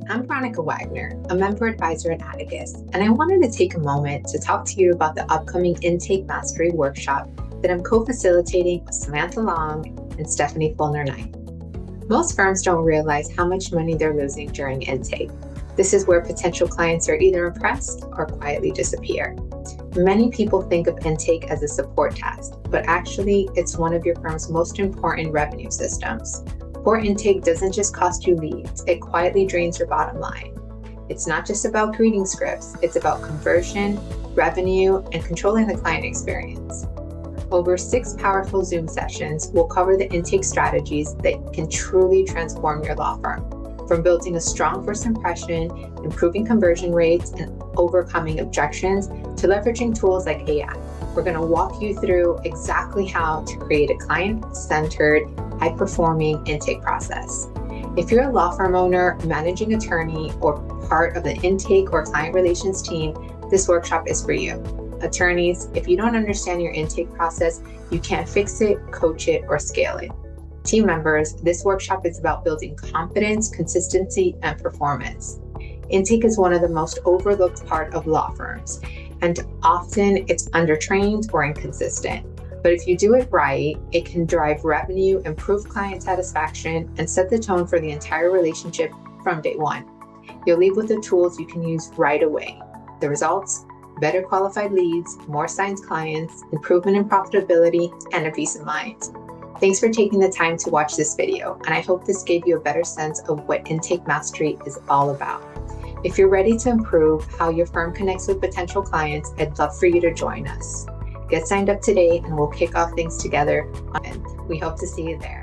I'm Veronica Wagner, a member advisor at Atticus, and I wanted to take a moment to talk to you about the upcoming Intake Mastery Workshop that I'm co-facilitating with Samantha Long and Stephanie Fulner-Knight. Most firms don't realize how much money they're losing during intake. This is where potential clients are either impressed or quietly disappear. Many people think of intake as a support task, but actually it's one of your firm's most important revenue systems. Poor intake doesn't just cost you leads, it quietly drains your bottom line. It's not just about greeting scripts, it's about conversion, revenue, and controlling the client experience. Over 6 powerful Zoom sessions will cover the intake strategies that can truly transform your law firm. From building a strong first impression, improving conversion rates, and overcoming objections, to leveraging tools like AI. We're going to walk you through exactly how to create a client-centered, high-performing intake process. If you're a law firm owner, managing attorney, or part of the intake or client relations team, this workshop is for you. Attorneys, if you don't understand your intake process, you can't fix it, coach it, or scale it. Team members, this workshop is about building confidence, consistency, and performance. Intake is one of the most overlooked part of law firms, and often it's undertrained or inconsistent. But if you do it right, it can drive revenue, improve client satisfaction, and set the tone for the entire relationship from day one. You'll leave with the tools you can use right away. The results? Better qualified leads, more signed clients, improvement in profitability, and a peace of mind. Thanks for taking the time to watch this video, and I hope this gave you a better sense of what Intake Mastery is all about. If you're ready to improve how your firm connects with potential clients, I'd love for you to join us. Get signed up today and we'll kick off things together. We hope to see you there.